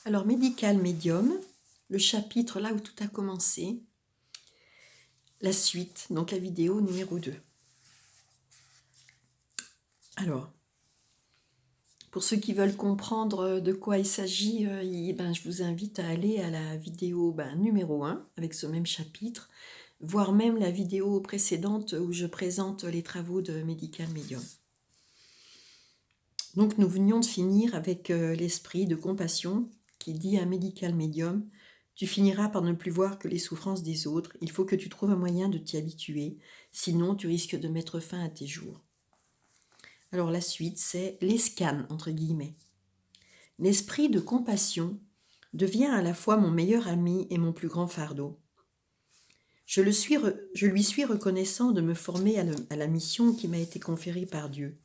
Alors, Médical Médium, le chapitre là où tout a commencé, la suite, donc la vidéo numéro 2. Alors, pour ceux qui veulent comprendre de quoi il s'agit, je vous invite à aller à la vidéo numéro 1 avec ce même chapitre, voire même la vidéo précédente où je présente les travaux de Médical Médium. Donc nous venions de finir avec l'esprit de compassion qui dit à Médical Médium: tu finiras par ne plus voir que les souffrances des autres, il faut que tu trouves un moyen de t'y habituer, sinon tu risques de mettre fin à tes jours. Alors la suite, c'est les scans, entre guillemets. L'esprit de compassion devient à la fois mon meilleur ami et mon plus grand fardeau. Je lui suis reconnaissant de me former à la mission qui m'a été conférée par Dieu.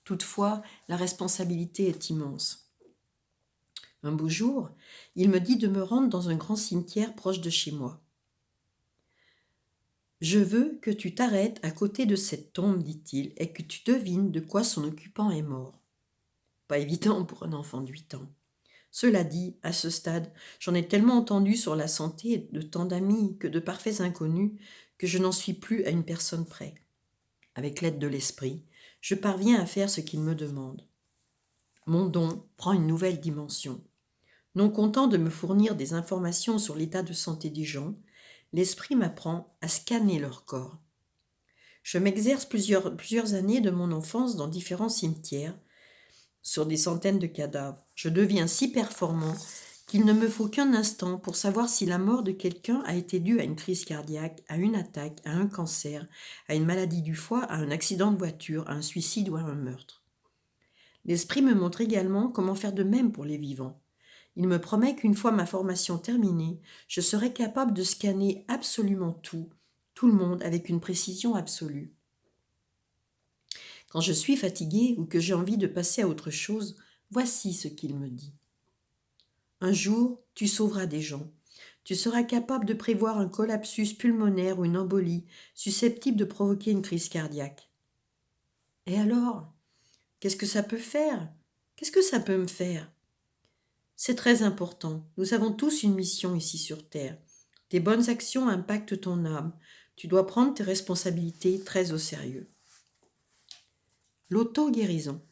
Toutefois, la responsabilité est immense. Un beau jour, il me dit de me rendre dans un grand cimetière proche de chez moi. « Je veux que tu t'arrêtes à côté de cette tombe, dit-il, et que tu devines de quoi son occupant est mort. » Pas évident pour un enfant de 8 ans. Cela dit, à ce stade, j'en ai tellement entendu sur la santé de tant d'amis que de parfaits inconnus que je n'en suis plus à une personne près. Avec l'aide de l'esprit, je parviens à faire ce qu'il me demande. Mon don prend une nouvelle dimension. Non content de me fournir des informations sur l'état de santé des gens, l'esprit m'apprend à scanner leur corps. Je m'exerce plusieurs années de mon enfance dans différents cimetières, sur des centaines de cadavres. Je deviens si performant qu'il ne me faut qu'un instant pour savoir si la mort de quelqu'un a été due à une crise cardiaque, à une attaque, à un cancer, à une maladie du foie, à un accident de voiture, à un suicide ou à un meurtre. L'esprit me montre également comment faire de même pour les vivants. Il me promet qu'une fois ma formation terminée, je serai capable de scanner absolument tout le monde avec une précision absolue. Quand je suis fatiguée ou que j'ai envie de passer à autre chose, voici ce qu'il me dit. Un jour, tu sauveras des gens. Tu seras capable de prévoir un collapsus pulmonaire ou une embolie susceptible de provoquer une crise cardiaque. Et alors ? Qu'est-ce que ça peut faire ? Qu'est-ce que ça peut me faire ? C'est très important. Nous avons tous une mission ici sur Terre. Tes bonnes actions impactent ton âme. Tu dois prendre tes responsabilités très au sérieux. L'auto-guérison.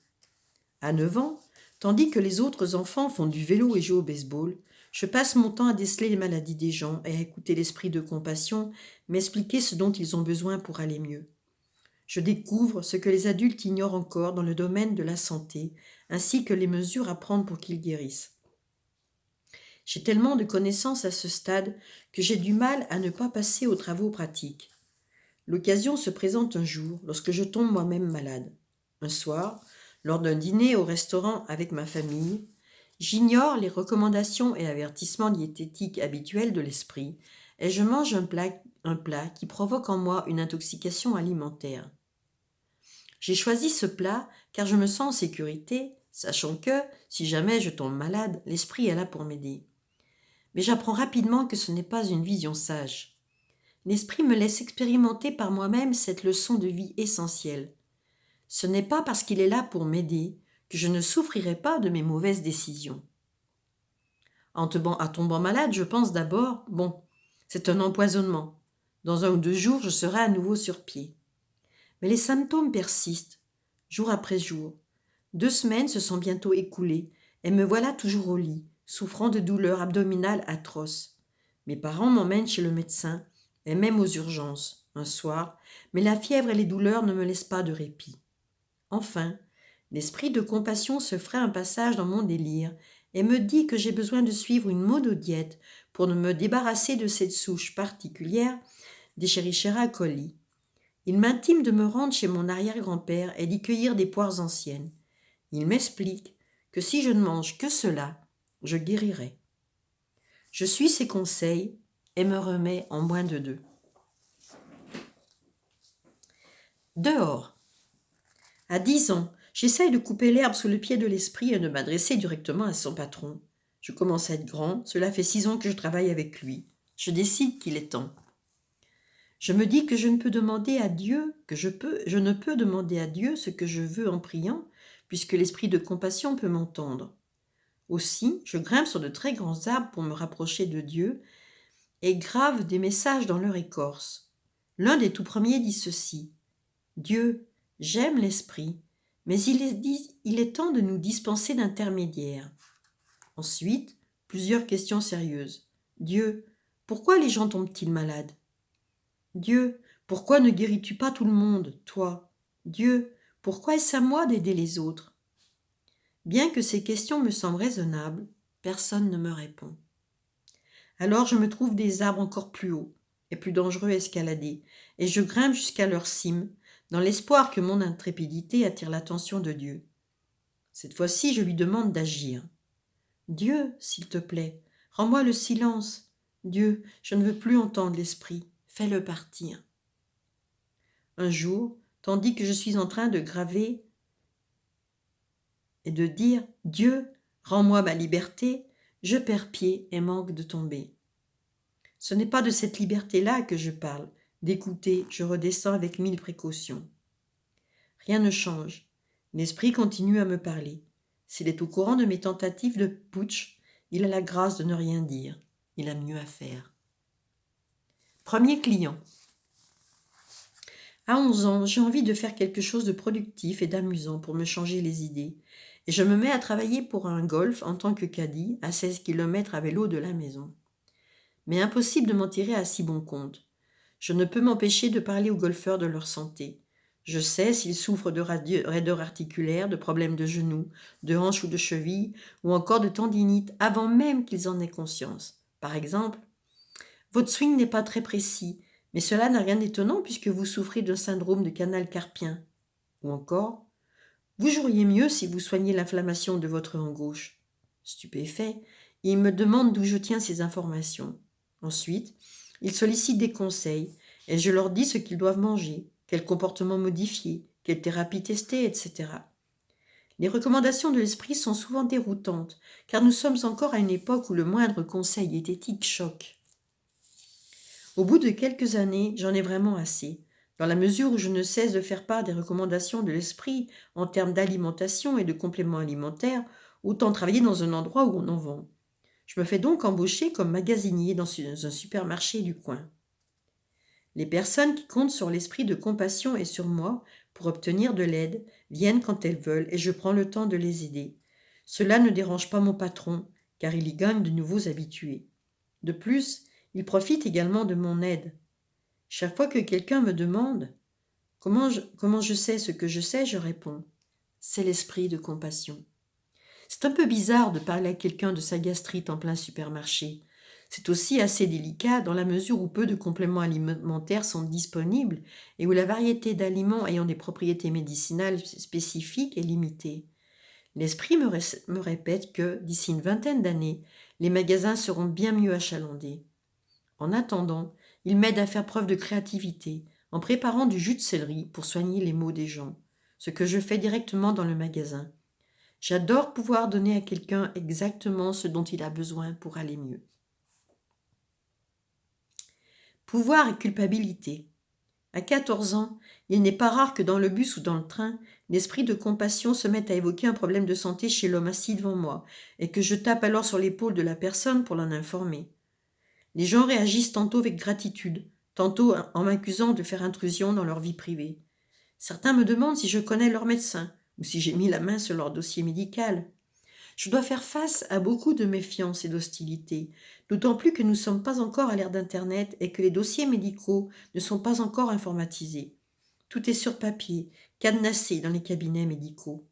À 9 ans, tandis que les autres enfants font du vélo et jouent au baseball, je passe mon temps à déceler les maladies des gens et à écouter l'esprit de compassion m'expliquer ce dont ils ont besoin pour aller mieux. Je découvre ce que les adultes ignorent encore dans le domaine de la santé, ainsi que les mesures à prendre pour qu'ils guérissent. J'ai tellement de connaissances à ce stade que j'ai du mal à ne pas passer aux travaux pratiques. L'occasion se présente un jour lorsque je tombe moi-même malade. Un soir, lors d'un dîner au restaurant avec ma famille, j'ignore les recommandations et avertissements diététiques habituels de l'esprit et je mange un plat qui provoque en moi une intoxication alimentaire. J'ai choisi ce plat car je me sens en sécurité, sachant que, si jamais je tombe malade, l'esprit est là pour m'aider. Mais j'apprends rapidement que ce n'est pas une vision sage. L'esprit me laisse expérimenter par moi-même cette leçon de vie essentielle. Ce n'est pas parce qu'il est là pour m'aider que je ne souffrirai pas de mes mauvaises décisions. En tombant malade, je pense d'abord, c'est un empoisonnement. Dans 1 ou 2 jours, je serai à nouveau sur pied. Mais les symptômes persistent, jour après jour. 2 semaines se sont bientôt écoulées et me voilà toujours au lit, souffrant de douleurs abdominales atroces. Mes parents m'emmènent chez le médecin et même aux urgences, un soir, mais la fièvre et les douleurs ne me laissent pas de répit. Enfin, l'esprit de compassion se ferait un passage dans mon délire et me dit que j'ai besoin de suivre une monodiète pour me débarrasser de cette souche particulière d'Escherichia coli. Il m'intime de me rendre chez mon arrière-grand-père et d'y cueillir des poires anciennes. Il m'explique que si je ne mange que cela, je guérirai. Je suis ses conseils et me remets en moins de 2. Dehors. À 10 ans, j'essaye de couper l'herbe sous le pied de l'esprit et de m'adresser directement à son patron. Je commence à être grand, cela fait 6 ans que je travaille avec lui. Je décide qu'il est temps. Je me dis que je ne peux demander à Dieu, je ne peux demander à Dieu ce que je veux en priant, puisque l'esprit de compassion peut m'entendre. Aussi, je grimpe sur de très grands arbres pour me rapprocher de Dieu et grave des messages dans leur écorce. L'un des tout premiers dit ceci: Dieu, j'aime l'esprit, mais il est temps de nous dispenser d'intermédiaires. Ensuite, plusieurs questions sérieuses. Dieu, pourquoi les gens tombent-ils malades? Dieu, pourquoi ne guéris-tu pas tout le monde, toi? Dieu, pourquoi est-ce à moi d'aider les autres? Bien que ces questions me semblent raisonnables, personne ne me répond. Alors je me trouve des arbres encore plus hauts et plus dangereux à escalader, et je grimpe jusqu'à leur cime, dans l'espoir que mon intrépidité attire l'attention de Dieu. Cette fois-ci, je lui demande d'agir. Dieu, s'il te plaît, rends-moi le silence. Dieu, je ne veux plus entendre l'esprit, fais-le partir. Un jour, tandis que je suis en train de graver et de dire « Dieu, rends-moi ma liberté », je perds pied et manque de tomber. Ce n'est pas de cette liberté-là que je parle. D'écouter, je redescends avec 1000 précautions. Rien ne change. L'esprit continue à me parler. S'il est au courant de mes tentatives de putsch, il a la grâce de ne rien dire. Il a mieux à faire. Premier client. À 11 ans, j'ai envie de faire quelque chose de productif et d'amusant pour me changer les idées. Et je me mets à travailler pour un golf en tant que caddie à 16 km à vélo de la maison. Mais impossible de m'en tirer à si bon compte. Je ne peux m'empêcher de parler aux golfeurs de leur santé. Je sais s'ils souffrent de raideur articulaire, de problèmes de genoux, de hanches ou de chevilles, ou encore de tendinite avant même qu'ils en aient conscience. Par exemple, votre swing n'est pas très précis, mais cela n'a rien d'étonnant puisque vous souffrez d'un syndrome de canal carpien. Ou encore, vous joueriez mieux si vous soigniez l'inflammation de votre hanche gauche. Stupéfait, ils me demandent d'où je tiens ces informations. Ensuite, ils sollicitent des conseils et je leur dis ce qu'ils doivent manger, quel comportement modifier, quelle thérapie tester, etc. Les recommandations de l'esprit sont souvent déroutantes, car nous sommes encore à une époque où le moindre conseil éthique choque. Au bout de quelques années, j'en ai vraiment assez, dans la mesure où je ne cesse de faire part des recommandations de l'esprit en termes d'alimentation et de compléments alimentaires, autant travailler dans un endroit où on en vend. Je me fais donc embaucher comme magasinier dans un supermarché du coin. Les personnes qui comptent sur l'esprit de compassion et sur moi pour obtenir de l'aide viennent quand elles veulent et je prends le temps de les aider. Cela ne dérange pas mon patron, car il y gagne de nouveaux habitués. De plus, il profite également de mon aide. Chaque fois que quelqu'un me demande comment je sais ce que je sais, je réponds: c'est l'esprit de compassion. C'est un peu bizarre de parler à quelqu'un de sa gastrite en plein supermarché. C'est aussi assez délicat dans la mesure où peu de compléments alimentaires sont disponibles et où la variété d'aliments ayant des propriétés médicinales spécifiques est limitée. L'esprit me répète que, d'ici une vingtaine d'années, les magasins seront bien mieux achalandés. En attendant, il m'aide à faire preuve de créativité en préparant du jus de céleri pour soigner les maux des gens, ce que je fais directement dans le magasin. J'adore pouvoir donner à quelqu'un exactement ce dont il a besoin pour aller mieux. Pouvoir et culpabilité. À 14 ans, il n'est pas rare que dans le bus ou dans le train, l'esprit de compassion se mette à évoquer un problème de santé chez l'homme assis devant moi, et que je tape alors sur l'épaule de la personne pour l'en informer. Les gens réagissent tantôt avec gratitude, tantôt en m'accusant de faire intrusion dans leur vie privée. Certains me demandent si je connais leur médecin, ou si j'ai mis la main sur leur dossier médical. Je dois faire face à beaucoup de méfiance et d'hostilité, d'autant plus que nous ne sommes pas encore à l'ère d'Internet et que les dossiers médicaux ne sont pas encore informatisés. Tout est sur papier, cadenassé dans les cabinets médicaux.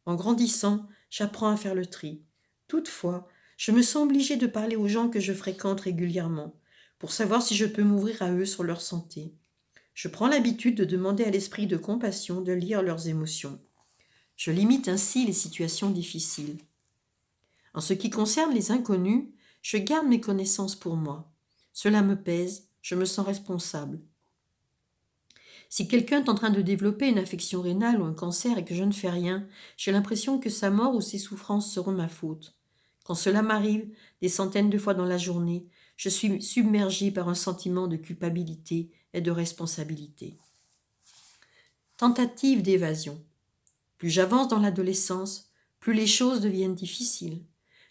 En grandissant, j'apprends à faire le tri. Toutefois, je me sens obligée de parler aux gens que je fréquente régulièrement, pour savoir si je peux m'ouvrir à eux sur leur santé. Je prends l'habitude de demander à l'esprit de compassion de lire leurs émotions. Je limite ainsi les situations difficiles. En ce qui concerne les inconnus, je garde mes connaissances pour moi. Cela me pèse, je me sens responsable. Si quelqu'un est en train de développer une affection rénale ou un cancer et que je ne fais rien, j'ai l'impression que sa mort ou ses souffrances seront ma faute. Quand cela m'arrive, des centaines de fois dans la journée, je suis submergée par un sentiment de culpabilité et de responsabilité. Tentative d'évasion. Plus j'avance dans l'adolescence, plus les choses deviennent difficiles.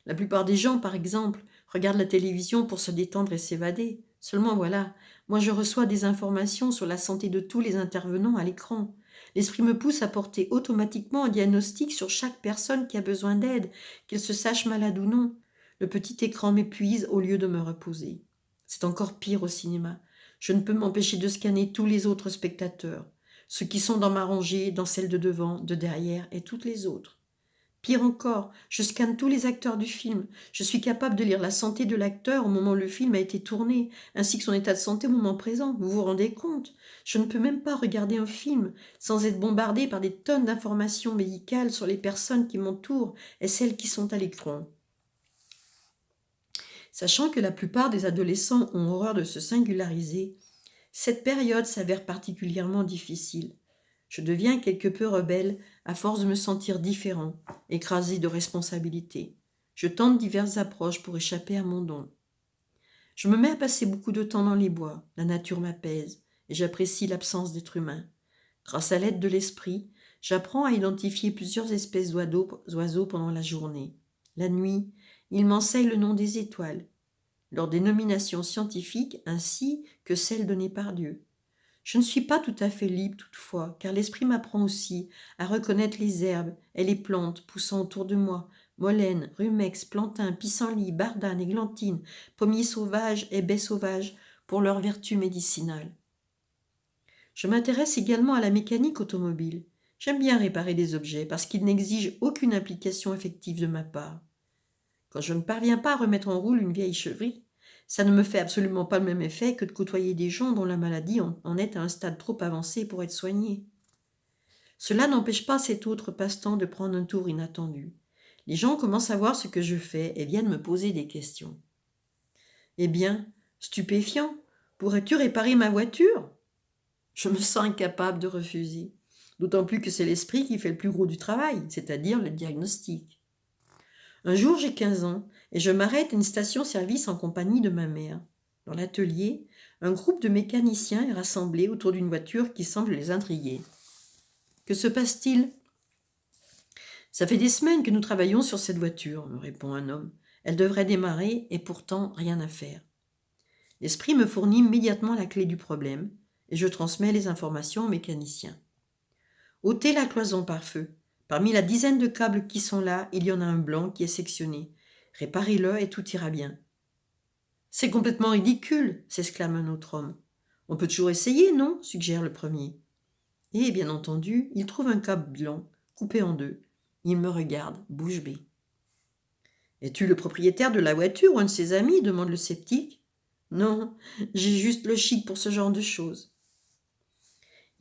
La plupart des gens, par exemple, regardent la télévision pour se détendre et s'évader. Seulement voilà, moi je reçois des informations sur la santé de tous les intervenants à l'écran. L'esprit me pousse à porter automatiquement un diagnostic sur chaque personne qui a besoin d'aide, qu'elle se sache malade ou non. Le petit écran m'épuise au lieu de me reposer. C'est encore pire au cinéma. Je ne peux m'empêcher de scanner tous les autres spectateurs, ceux qui sont dans ma rangée, dans celle de devant, de derrière et toutes les autres. Pire encore, je scanne tous les acteurs du film. Je suis capable de lire la santé de l'acteur au moment où le film a été tourné, ainsi que son état de santé au moment présent. Vous vous rendez compte? Je ne peux même pas regarder un film sans être bombardée par des tonnes d'informations médicales sur les personnes qui m'entourent et celles qui sont à l'écran. Sachant que la plupart des adolescents ont horreur de se singulariser, cette période s'avère particulièrement difficile. Je deviens quelque peu rebelle à force de me sentir différent, écrasé de responsabilités. Je tente diverses approches pour échapper à mon don. Je me mets à passer beaucoup de temps dans les bois, la nature m'apaise et j'apprécie l'absence d'êtres humains. Grâce à l'aide de l'esprit, j'apprends à identifier plusieurs espèces d'oiseaux pendant la journée. La nuit, il m'enseigne le nom des étoiles, leur dénomination scientifique ainsi que celle donnée par Dieu. Je ne suis pas tout à fait libre toutefois, car l'esprit m'apprend aussi à reconnaître les herbes et les plantes poussant autour de moi, molène, rumex, plantain, pissenlit, bardane, églantine, pommier sauvage et baies sauvages pour leurs vertus médicinales. Je m'intéresse également à la mécanique automobile. J'aime bien réparer des objets parce qu'ils n'exigent aucune implication effective de ma part. Quand je ne parviens pas à remettre en route une vieille chevrie, ça ne me fait absolument pas le même effet que de côtoyer des gens dont la maladie en est à un stade trop avancé pour être soignée. Cela n'empêche pas cet autre passe-temps de prendre un tour inattendu. Les gens commencent à voir ce que je fais et viennent me poser des questions. Eh bien, stupéfiant, pourrais-tu réparer ma voiture? Je me sens incapable de refuser, d'autant plus que c'est l'esprit qui fait le plus gros du travail, c'est-à-dire le diagnostic. Un jour, j'ai 15 ans et je m'arrête à une station-service en compagnie de ma mère. Dans l'atelier, un groupe de mécaniciens est rassemblé autour d'une voiture qui semble les intriguer. Que se passe-t-il? Ça fait des semaines que nous travaillons sur cette voiture, me répond un homme. Elle devrait démarrer et pourtant rien à faire. L'esprit me fournit immédiatement la clé du problème et je transmets les informations au mécanicien. Ôtez la cloison par feu. Parmi la dizaine de câbles qui sont là, il y en a un blanc qui est sectionné. Réparez-le et tout ira bien. C'est complètement ridicule, s'exclame un autre homme. On peut toujours essayer, non? Suggère le premier. Et, bien entendu, il trouve un câble blanc, coupé en deux. Il me regarde, bouche bée. Es-tu le propriétaire de la voiture ou un de ses amis? Demande le sceptique. Non, j'ai juste le chic pour ce genre de choses.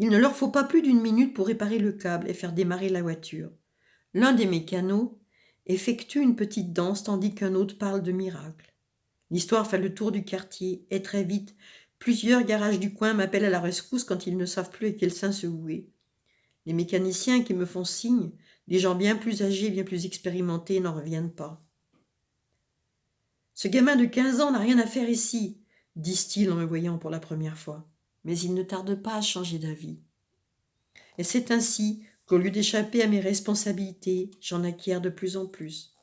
Il ne leur faut pas plus d'une minute pour réparer le câble et faire démarrer la voiture. L'un des mécanos effectue une petite danse tandis qu'un autre parle de miracle. L'histoire fait le tour du quartier et très vite, plusieurs garages du coin m'appellent à la rescousse quand ils ne savent plus à quel sein se vouer. Les mécaniciens qui me font signe, des gens bien plus âgés, bien plus expérimentés, n'en reviennent pas. Ce gamin de 15 ans n'a rien à faire ici, disent-ils en me voyant pour la première fois. Mais il ne tarde pas à changer d'avis. Et c'est ainsi qu'au lieu d'échapper à mes responsabilités, j'en acquiers de plus en plus.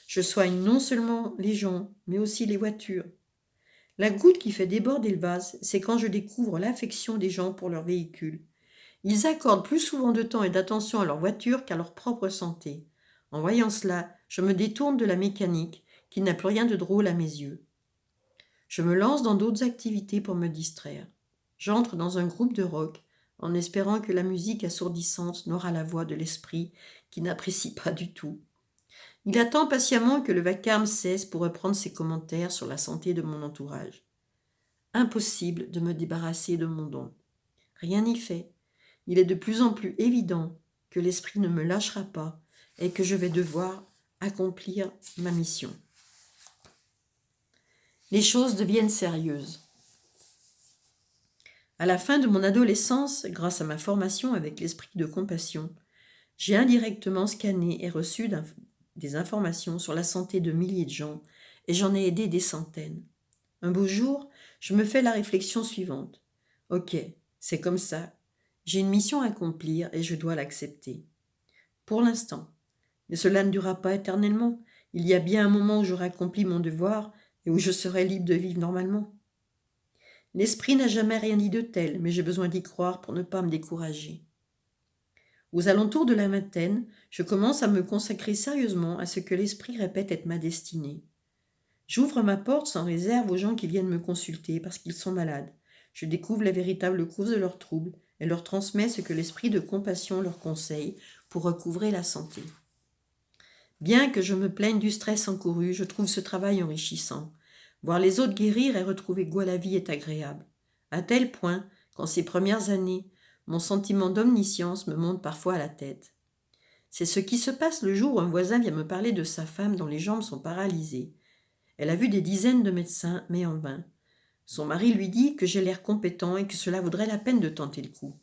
Je soigne non seulement les gens, mais aussi les voitures. La goutte qui fait déborder le vase, c'est quand je découvre l'affection des gens pour leur véhicule. Ils accordent plus souvent de temps et d'attention à leur voiture qu'à leur propre santé. En voyant cela, je me détourne de la mécanique, qui n'a plus rien de drôle à mes yeux. Je me lance dans d'autres activités pour me distraire. J'entre dans un groupe de rock, en espérant que la musique assourdissante n'aura la voix de l'esprit qui n'apprécie pas du tout. Il attend patiemment que le vacarme cesse pour reprendre ses commentaires sur la santé de mon entourage. Impossible de me débarrasser de mon don. Rien n'y fait. Il est de plus en plus évident que l'esprit ne me lâchera pas et que je vais devoir accomplir ma mission. Les choses deviennent sérieuses. À la fin de mon adolescence, grâce à ma formation avec l'esprit de compassion, j'ai indirectement scanné et reçu des informations sur la santé de milliers de gens et j'en ai aidé des centaines. Un beau jour, je me fais la réflexion suivante. Ok, c'est comme ça. J'ai une mission à accomplir et je dois l'accepter. Pour l'instant, Mais cela ne durera pas éternellement. Il y a bien un moment où j'aurai accompli mon devoir et où je serai libre de vivre normalement. L'esprit n'a jamais rien dit de tel, mais j'ai besoin d'y croire pour ne pas me décourager. Aux alentours de la vingtaine, je commence à me consacrer sérieusement à ce que l'esprit répète être ma destinée. J'ouvre ma porte sans réserve aux gens qui viennent me consulter parce qu'ils sont malades. Je découvre la véritable cause de leurs troubles et leur transmets ce que l'esprit de compassion leur conseille pour recouvrer la santé. Bien que je me plaigne du stress encouru, je trouve ce travail enrichissant. Voir les autres guérir et retrouver goût à la vie est agréable. À tel point qu'en ces premières années, mon sentiment d'omniscience me monte parfois à la tête. C'est ce qui se passe le jour où un voisin vient me parler de sa femme dont les jambes sont paralysées. Elle a vu des dizaines de médecins, mais en vain. Son mari lui dit que j'ai l'air compétent et que cela vaudrait la peine de tenter le coup.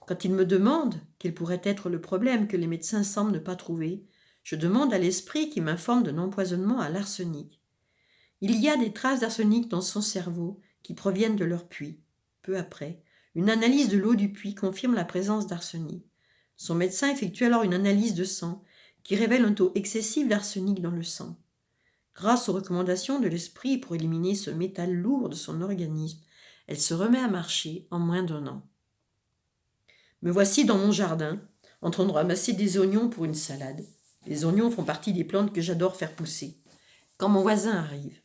Quand il me demande quel pourrait être le problème que les médecins semblent ne pas trouver, je demande à l'esprit qui m'informe d'un empoisonnement à l'arsenic. Il y a des traces d'arsenic dans son cerveau qui proviennent de leur puits. Peu après, une analyse de l'eau du puits confirme la présence d'arsenic. Son médecin effectue alors une analyse de sang qui révèle un taux excessif d'arsenic dans le sang. Grâce aux recommandations de l'esprit pour éliminer ce métal lourd de son organisme, elle se remet à marcher en moins d'1 an. Me voici dans mon jardin, en train de ramasser des oignons pour une salade. Les oignons font partie des plantes que j'adore faire pousser. Quand mon voisin arrive.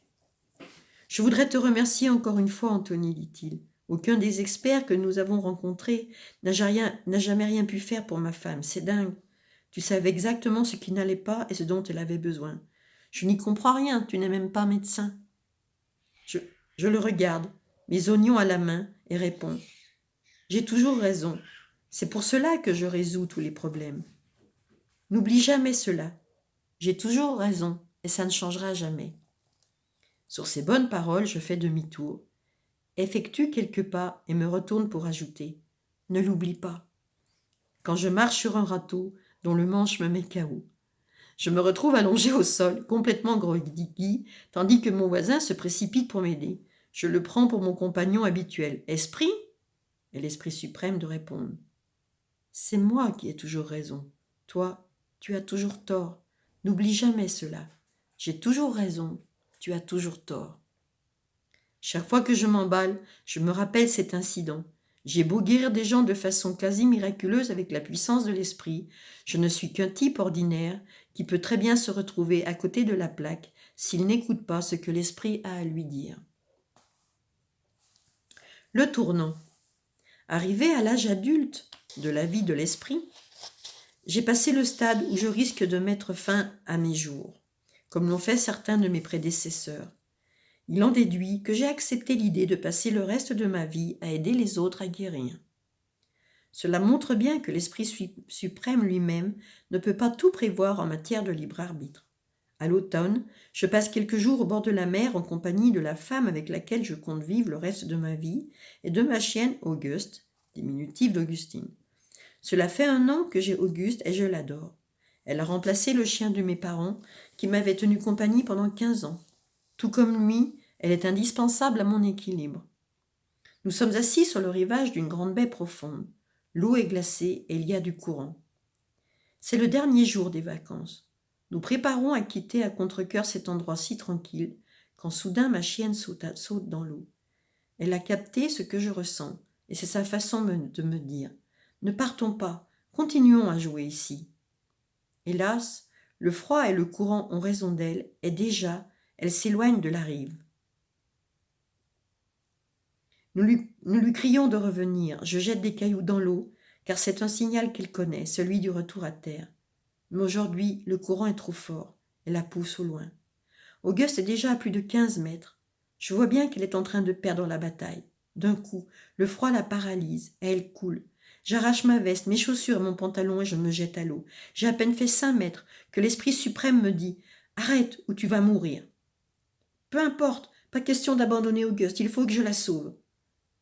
« Je voudrais te remercier encore une fois, Anthony, dit-il. Aucun des experts que nous avons rencontrés n'a jamais rien pu faire pour ma femme. C'est dingue. Tu savais exactement ce qui n'allait pas et ce dont elle avait besoin. Je n'y comprends rien, tu n'es même pas médecin. » Je le regarde, mes oignons à la main, et réponds. J'ai toujours raison. C'est pour cela que je résous tous les problèmes. N'oublie jamais cela. J'ai toujours raison, et ça ne changera jamais. Sur ces bonnes paroles, je fais demi-tour, effectue quelques pas et me retourne pour ajouter. Ne l'oublie pas. Quand je marche sur un râteau dont le manche me met KO, je me retrouve allongé au sol, complètement groggy, tandis que mon voisin se précipite pour m'aider. Je le prends pour mon compagnon habituel. Esprit ? Et l'esprit suprême de répondre. C'est moi qui ai toujours raison. Toi, tu as toujours tort. N'oublie jamais cela. J'ai toujours raison. Tu as toujours tort. Chaque fois que je m'emballe, je me rappelle cet incident. J'ai beau guérir des gens de façon quasi miraculeuse avec la puissance de l'esprit, je ne suis qu'un type ordinaire qui peut très bien se retrouver à côté de la plaque s'il n'écoute pas ce que l'esprit a à lui dire. Le tournant. Arrivé à l'âge adulte de la vie de l'esprit, j'ai passé le stade où je risque de mettre fin à mes jours, comme l'ont fait certains de mes prédécesseurs. Il en déduit que j'ai accepté l'idée de passer le reste de ma vie à aider les autres à guérir. Cela montre bien que l'Esprit suprême lui-même ne peut pas tout prévoir en matière de libre arbitre. À l'automne, je passe quelques jours au bord de la mer en compagnie de la femme avec laquelle je compte vivre le reste de ma vie et de ma chienne Auguste, diminutif d'Augustine. Cela fait 1 an que j'ai Auguste et je l'adore. Elle a remplacé le chien de mes parents qui m'avait tenu compagnie pendant 15 ans. Tout comme lui, elle est indispensable à mon équilibre. Nous sommes assis sur le rivage d'une grande baie profonde. L'eau est glacée et il y a du courant. C'est le dernier jour des vacances. Nous préparons à quitter à contre-cœur cet endroit si tranquille, quand soudain ma chienne saute dans l'eau. Elle a capté ce que je ressens, et c'est sa façon de me dire « Ne partons pas, continuons à jouer ici. » Hélas, le froid et le courant ont raison d'elle, et déjà, elle s'éloigne de la rive. Nous lui crions de revenir. Je jette des cailloux dans l'eau, car c'est un signal qu'elle connaît, celui du retour à terre. Mais aujourd'hui, le courant est trop fort. Elle la pousse au loin. Auguste est déjà à plus de 15 mètres. Je vois bien qu'elle est en train de perdre la bataille. D'un coup, le froid la paralyse, et elle coule. J'arrache ma veste, mes chaussures et mon pantalon et je me jette à l'eau. J'ai à peine fait 5 mètres que l'Esprit suprême me dit « Arrête ou tu vas mourir !» Peu importe, pas question d'abandonner Auguste, il faut que je la sauve.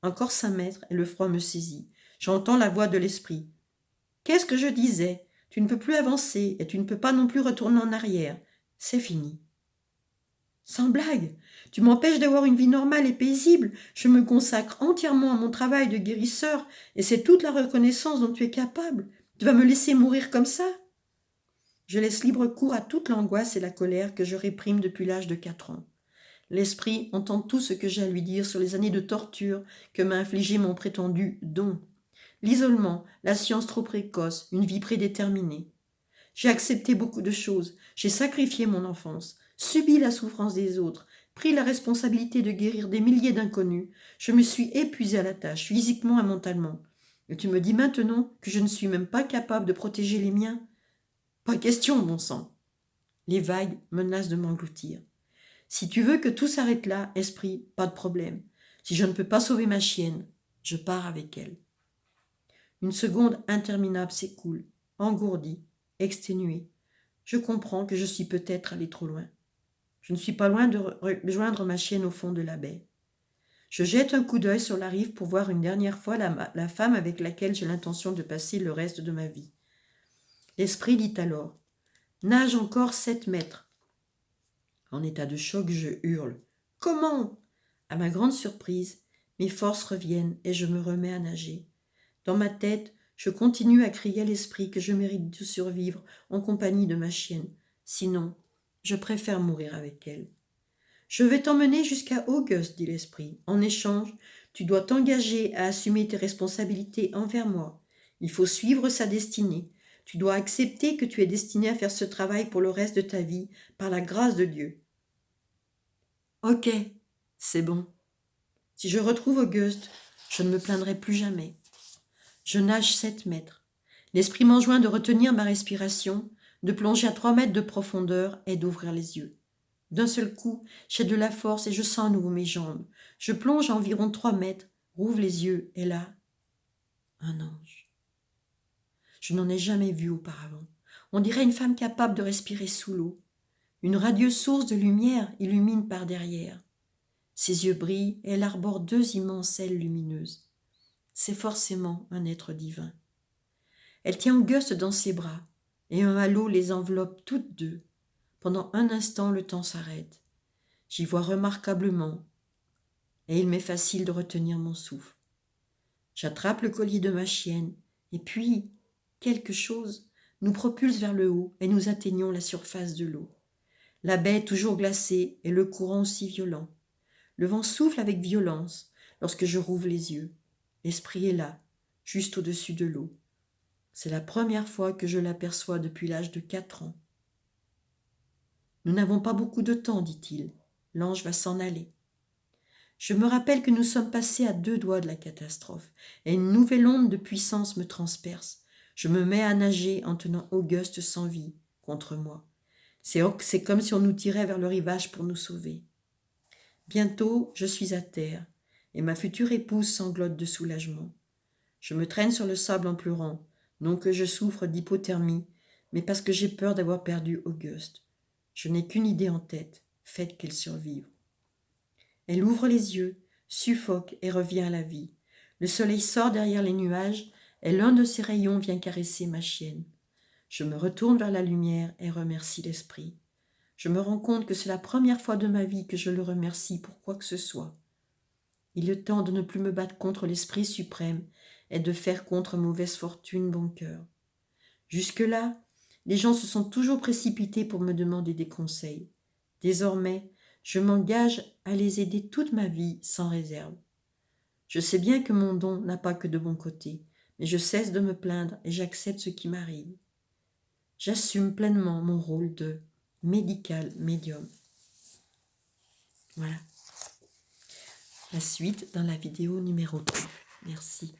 Encore 5 mètres et le froid me saisit. J'entends la voix de l'esprit. Qu'est-ce que je disais ? Tu ne peux plus avancer et tu ne peux pas non plus retourner en arrière. C'est fini. Sans blague, tu m'empêches d'avoir une vie normale et paisible. Je me consacre entièrement à mon travail de guérisseur et c'est toute la reconnaissance dont tu es capable. Tu vas me laisser mourir comme ça ? Je laisse libre cours à toute l'angoisse et la colère que je réprime depuis l'âge de 4 ans. L'esprit entend tout ce que j'ai à lui dire sur les années de torture que m'a infligé mon prétendu don. L'isolement, la science trop précoce, une vie prédéterminée. J'ai accepté beaucoup de choses, j'ai sacrifié mon enfance, subi la souffrance des autres, pris la responsabilité de guérir des milliers d'inconnus. Je me suis épuisé à la tâche, physiquement et mentalement. Et tu me dis maintenant que je ne suis même pas capable de protéger les miens? Pas question, bon sang. Les vagues menacent de m'engloutir. Si tu veux que tout s'arrête là, esprit, pas de problème. Si je ne peux pas sauver ma chienne, je pars avec elle. Une seconde interminable s'écoule, engourdie, exténuée. Je comprends que je suis peut-être allé trop loin. Je ne suis pas loin de rejoindre ma chienne au fond de la baie. Je jette un coup d'œil sur la rive pour voir une dernière fois la femme avec laquelle j'ai l'intention de passer le reste de ma vie. L'esprit dit alors « Nage encore 7 mètres ». En état de choc, je hurle « Comment ?» À ma grande surprise, mes forces reviennent et je me remets à nager. Dans ma tête, je continue à crier à l'esprit que je mérite de survivre en compagnie de ma chienne. Sinon, je préfère mourir avec elle. Je vais t'emmener jusqu'à Auguste, dit l'esprit. En échange, tu dois t'engager à assumer tes responsabilités envers moi. Il faut suivre sa destinée. Tu dois accepter que tu es destiné à faire ce travail pour le reste de ta vie, par la grâce de Dieu. Ok, c'est bon. Si je retrouve Auguste, je ne me plaindrai plus jamais. Je nage 7 mètres. L'esprit m'enjoint de retenir ma respiration, de plonger à 3 mètres de profondeur et d'ouvrir les yeux. D'un seul coup, j'ai de la force et je sens à nouveau mes jambes. Je plonge à environ 3 mètres, rouvre les yeux et là, un ange. Je n'en ai jamais vu auparavant. On dirait une femme capable de respirer sous l'eau. Une radieuse source de lumière illumine par derrière. Ses yeux brillent et elle arbore 2 immenses ailes lumineuses. C'est forcément un être divin. Elle tient Auguste dans ses bras, et un halo les enveloppe toutes deux. Pendant un instant, le temps s'arrête. J'y vois remarquablement, et il m'est facile de retenir mon souffle. J'attrape le collier de ma chienne, et puis, quelque chose nous propulse vers le haut, et nous atteignons la surface de l'eau. La baie est toujours glacée, et le courant aussi violent. Le vent souffle avec violence lorsque je rouvre les yeux. L'esprit est là, juste au-dessus de l'eau. C'est la première fois que je l'aperçois depuis l'âge de 4 ans. Nous n'avons pas beaucoup de temps, dit-il. L'ange va s'en aller. Je me rappelle que nous sommes passés à 2 doigts de la catastrophe, et une nouvelle onde de puissance me transperce. Je me mets à nager en tenant Auguste sans vie contre moi. C'est comme si on nous tirait vers le rivage pour nous sauver. Bientôt, je suis à terre, et ma future épouse sanglote de soulagement. Je me traîne sur le sable en pleurant, non que je souffre d'hypothermie, mais parce que j'ai peur d'avoir perdu Auguste. Je n'ai qu'une idée en tête, faites qu'elle survive. Elle ouvre les yeux, suffoque et revient à la vie. Le soleil sort derrière les nuages, et l'un de ses rayons vient caresser ma chienne. Je me retourne vers la lumière et remercie l'esprit. Je me rends compte que c'est la première fois de ma vie que je le remercie pour quoi que ce soit. Il est temps de ne plus me battre contre l'Esprit suprême et de faire contre mauvaise fortune bon cœur. Jusque-là, les gens se sont toujours précipités pour me demander des conseils. Désormais, je m'engage à les aider toute ma vie sans réserve. Je sais bien que mon don n'a pas que de bons côtés, mais je cesse de me plaindre et j'accepte ce qui m'arrive. J'assume pleinement mon rôle de médical médium. Voilà. La suite dans la vidéo numéro 3. Merci.